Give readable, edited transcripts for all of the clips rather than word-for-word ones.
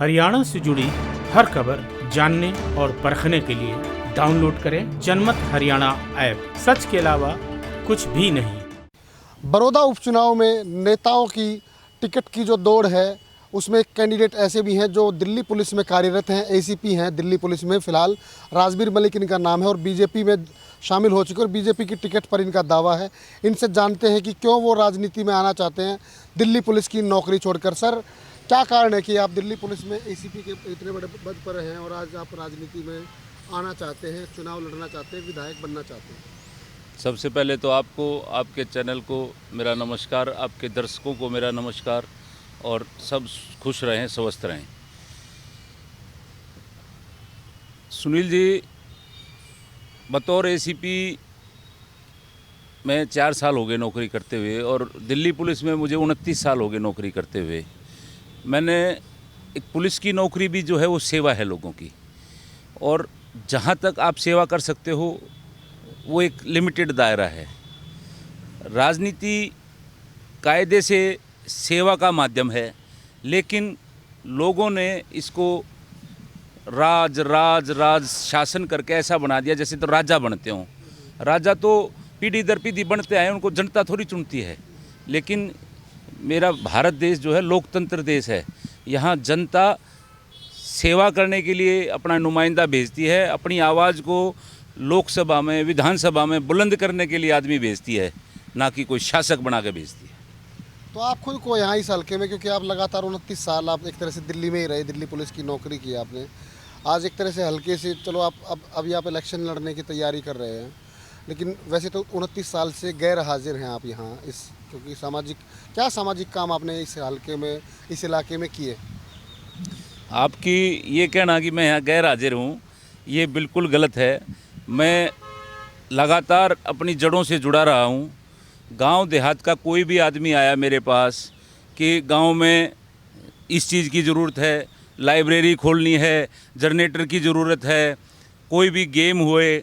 हरियाणा से जुड़ी हर खबर जानने और परखने के लिए डाउनलोड करें जनमत हरियाणा ऐप। सच के अलावा कुछ भी नहीं। बड़ौदा उपचुनाव में नेताओं की टिकट की जो दौड़ है उसमें एक कैंडिडेट ऐसे भी हैं जो दिल्ली पुलिस में कार्यरत हैं, एसीपी हैं दिल्ली पुलिस में फ़िलहाल। राजबीर मलिक इनका नाम है और बीजेपी में शामिल हो चुके और बीजेपी की टिकट पर इनका दावा है। इनसे जानते हैं कि क्यों वो राजनीति में आना चाहते हैं दिल्ली पुलिस की नौकरी छोड़कर। सर, क्या कारण है कि आप दिल्ली पुलिस में एसीपी के इतने बड़े पद पर हैं और आज आप राजनीति में आना चाहते हैं, चुनाव लड़ना चाहते हैं, विधायक बनना चाहते हैं? सबसे पहले तो आपको, आपके चैनल को मेरा नमस्कार, आपके दर्शकों को मेरा नमस्कार और सब खुश रहें, स्वस्थ रहें। सुनील जी, बतौर एसीपी मैं 4 साल हो गए नौकरी करते हुए और दिल्ली पुलिस में मुझे 29 साल हो गए नौकरी करते हुए। मैंने एक पुलिस की नौकरी भी जो है वो सेवा है लोगों की, और जहाँ तक आप सेवा कर सकते हो वो एक लिमिटेड दायरा है। राजनीति कायदे से सेवा का माध्यम है, लेकिन लोगों ने इसको राज राज राज शासन करके ऐसा बना दिया जैसे तो राजा बनते हों। राजा तो पीढ़ी दर पीढ़ी बनते आए, उनको जनता थोड़ी चुनती है। लेकिन मेरा भारत देश जो है लोकतंत्र देश है। यहाँ जनता सेवा करने के लिए अपना नुमाइंदा भेजती है, अपनी आवाज़ को लोकसभा में, विधानसभा में बुलंद करने के लिए आदमी भेजती है, ना कि कोई शासक बना के भेजती है। तो आप खुद को यहाँ इस हल्के में, क्योंकि आप लगातार 29 साल आप एक तरह से दिल्ली में ही रहे, दिल्ली पुलिस की नौकरी की आपने, आज एक तरह से हल्के से चलो आप अभी आप इलेक्शन लड़ने की तैयारी कर रहे हैं, लेकिन वैसे तो 29 साल से गैर हाजिर हैं आप यहाँ इस, क्योंकि सामाजिक काम आपने इस हल्के में, इस इलाके में किए? आपकी ये कहना कि मैं यहाँ गैर हाजिर हूँ, ये बिल्कुल गलत है। मैं लगातार अपनी जड़ों से जुड़ा रहा हूँ। गांव देहात का कोई भी आदमी आया मेरे पास कि गांव में इस चीज़ की ज़रूरत है, लाइब्रेरी खोलनी है, जनरेटर की ज़रूरत है, कोई भी गेम हुए,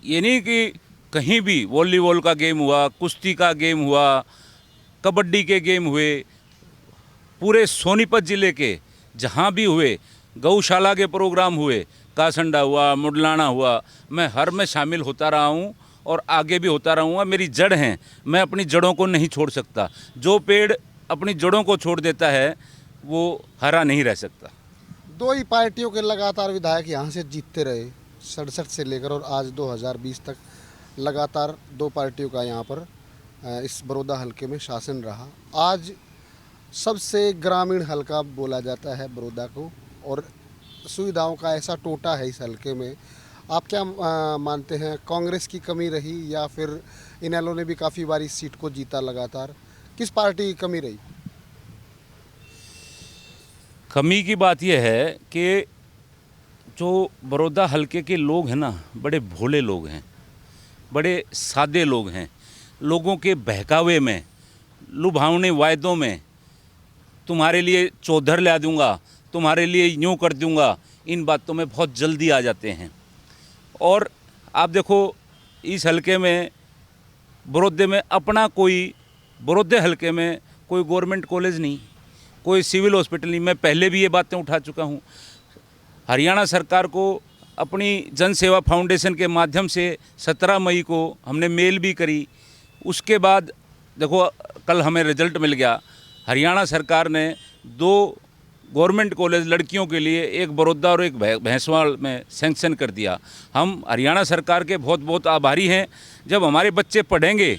ये नहीं कि कहीं भी वॉलीबॉल का गेम हुआ, कुश्ती का गेम हुआ, कबड्डी के गेम हुए, पूरे सोनीपत ज़िले के जहाँ भी हुए, गौशाला के प्रोग्राम हुए, कासंडा हुआ, मुडलाना हुआ, मैं हर में शामिल होता रहा हूँ और आगे भी होता रहूँगा। मेरी जड़ हैं, मैं अपनी जड़ों को नहीं छोड़ सकता। जो पेड़ अपनी जड़ों को छोड़ देता है वो हरा नहीं रह सकता। 2 ही पार्टियों के लगातार विधायक यहाँ से जीतते रहे, 67 से लेकर और आज 2020 तक लगातार 2 पार्टियों का यहाँ पर इस बड़ौदा हलके में शासन रहा। आज सबसे ग्रामीण हलका बोला जाता है बड़ौदा को और सुविधाओं का ऐसा टोटा है इस हलके में। आप क्या मानते हैं, कांग्रेस की कमी रही या फिर इनेलो ने भी काफ़ी बार इस सीट को जीता लगातार? किस पार्टी की कमी रही? कमी की बात यह है कि जो बड़ौदा हलके के लोग हैं ना, बड़े भोले लोग हैं, बड़े सादे लोग हैं। लोगों के बहकावे में, लुभावने वायदों में, तुम्हारे लिए चौधर ला दूंगा, तुम्हारे लिए यूँ कर दूंगा, इन बातों में बहुत जल्दी आ जाते हैं। और आप देखो इस हलके में, बड़ौदे में अपना कोई, बड़ौदे हलके में कोई गवर्नमेंट कॉलेज नहीं, कोई सिविल हॉस्पिटल नहीं। मैं पहले भी ये बातें उठा चुका हूँ। हरियाणा सरकार को अपनी जन सेवा फाउंडेशन के माध्यम से 17 मई को हमने मेल भी करी। उसके बाद देखो कल हमें रिजल्ट मिल गया। हरियाणा सरकार ने 2 गवर्नमेंट कॉलेज लड़कियों के लिए, एक बड़ौदा और एक भैंसवाल में सैंक्शन कर दिया। हम हरियाणा सरकार के बहुत बहुत आभारी हैं। जब हमारे बच्चे पढ़ेंगे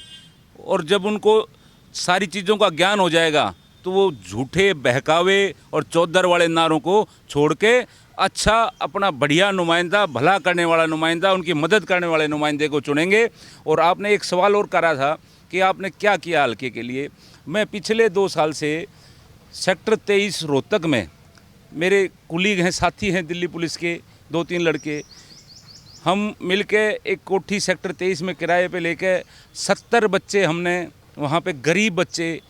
और जब उनको सारी चीज़ों का ज्ञान हो जाएगा तो वो झूठे बहकावे और चौधर वाले नारों को छोड़ के अच्छा अपना बढ़िया नुमाइंदा, भला करने वाला नुमाइंदा, उनकी मदद करने वाले नुमाइंदे को चुनेंगे। और आपने एक सवाल और करा था कि आपने क्या किया हल्के के लिए। मैं पिछले 2 साल से सेक्टर 23 रोहतक में, मेरे कुलीग हैं, साथी हैं दिल्ली पुलिस के 2-3 लड़के, हम मिलके एक कोठी सेक्टर 23 में किराए पे लेके 70 बच्चे हमने वहाँ पे, गरीब बच्चे,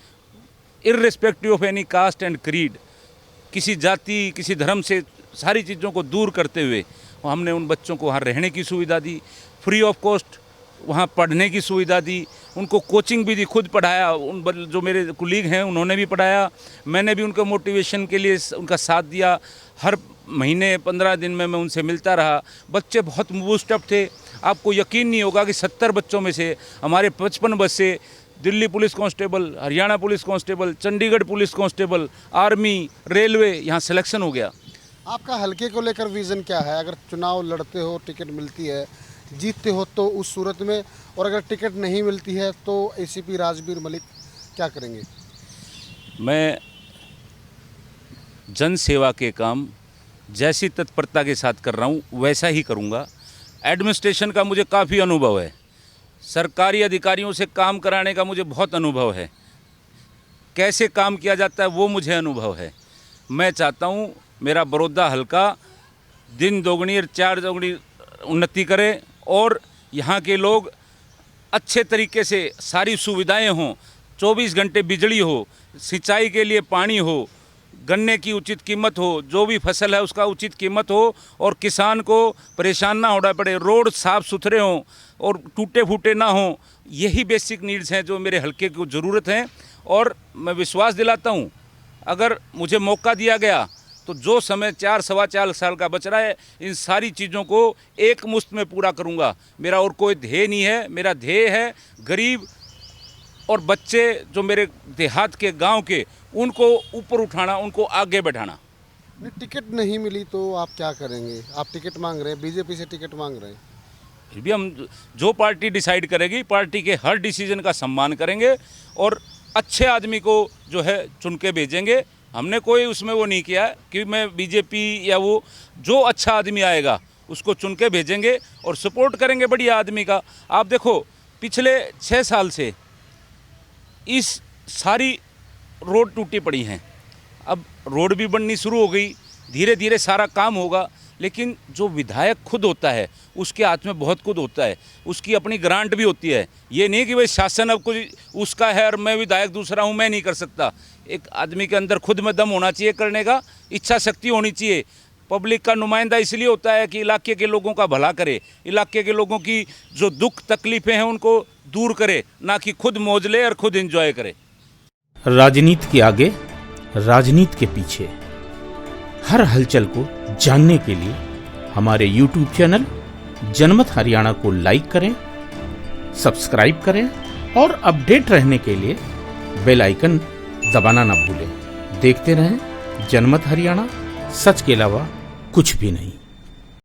irrespective of any caste and creed, किसी जाति किसी धर्म से सारी चीज़ों को दूर करते हुए हमने उन बच्चों को वहाँ रहने की सुविधा दी। फ्री ऑफ कॉस्ट वहाँ पढ़ने की सुविधा दी, उनको कोचिंग भी दी, खुद पढ़ाया। जो मेरे कुलीग हैं उन्होंने भी पढ़ाया, मैंने भी उनको मोटिवेशन के लिए उनका साथ दिया। हर महीने 15 दिन में मैं उनसे मिलता रहा। बच्चे बहुत बूस्टअप थे। आपको यकीन नहीं होगा कि 70 बच्चों में से हमारे 55 बच्चे Delhi police constable, Haryana police constable, Chandigarh police constable, army, railway, यहाँ सिलेक्शन हो गया। आपका हल्के को लेकर विज़न क्या है? अगर चुनाव लड़ते हो, टिकट मिलती है, जीतते हो तो उस सूरत में, और अगर टिकट नहीं मिलती है तो एसीपी राजबीर मलिक क्या करेंगे? मैं जन सेवा के काम जैसी तत्परता के साथ कर रहा हूँ वैसा ही करूँगा। एडमिनिस्ट्रेशन का मुझे काफ़ी अनुभव है, सरकारी अधिकारियों से काम कराने का मुझे बहुत अनुभव है, कैसे काम किया जाता है वो मुझे अनुभव है। मैं चाहता हूँ मेरा बड़ौदा हल्का दिन दोगुनी और चार दोगुनी उन्नति करे और यहाँ के लोग अच्छे तरीके से सारी सुविधाएं हों, 24 घंटे बिजली हो, सिंचाई के लिए पानी हो, गन्ने की उचित कीमत हो, जो भी फसल है उसका उचित कीमत हो और किसान को परेशान ना होना पड़े, रोड साफ़ सुथरे हों और टूटे फूटे ना हों। यही बेसिक नीड्स हैं जो मेरे हल्के को ज़रूरत हैं। और मैं विश्वास दिलाता हूँ अगर मुझे मौका दिया गया तो जो समय 4-4.25 साल का बच रहा है, इन सारी चीज़ों को एक मुश्त में पूरा करूँगा। मेरा और कोई ध्येय नहीं है, मेरा ध्येय है गरीब और बच्चे जो मेरे देहात के गांव के, उनको ऊपर उठाना, उनको आगे बढ़ाना। टिकट नहीं मिली तो आप क्या करेंगे? आप टिकट मांग रहे हैं, बीजेपी से टिकट मांग रहे हैं। फिर भी हम जो पार्टी डिसाइड करेगी, पार्टी के हर डिसीजन का सम्मान करेंगे और अच्छे आदमी को जो है चुन के भेजेंगे। हमने कोई उसमें वो नहीं किया कि मैं बीजेपी या वो, जो अच्छा आदमी आएगा उसको चुन के भेजेंगे और सपोर्ट करेंगे बढ़िया आदमी का। आप देखो पिछले 6 साल से इस सारी रोड टूटी पड़ी हैं, अब रोड भी बननी शुरू हो गई, धीरे धीरे सारा काम होगा। लेकिन जो विधायक खुद होता है उसके हाथ में बहुत कुछ होता है, उसकी अपनी ग्रांट भी होती है। ये नहीं कि भाई शासन अब कुछ उसका है और मैं विधायक दूसरा हूँ, मैं नहीं कर सकता। एक आदमी के अंदर खुद में दम होना चाहिए, करने का इच्छा शक्ति होनी चाहिए। पब्लिक का नुमाइंदा इसलिए होता है कि इलाके के लोगों का भला करे, इलाके के लोगों की जो दुख तकलीफ़ें हैं उनको दूर करे, ना कि खुद मौज ले और खुद एंजॉय करे। राजनीति के आगे, राजनीति के पीछे, हर हलचल को जानने के लिए हमारे YouTube चैनल जनमत हरियाणा को लाइक करें, सब्सक्राइब करें और अपडेट रहने के लिए बेल आइकन दबाना ना भूलें। देखते रहें जनमत हरियाणा, सच के अलावा कुछ भी नहीं।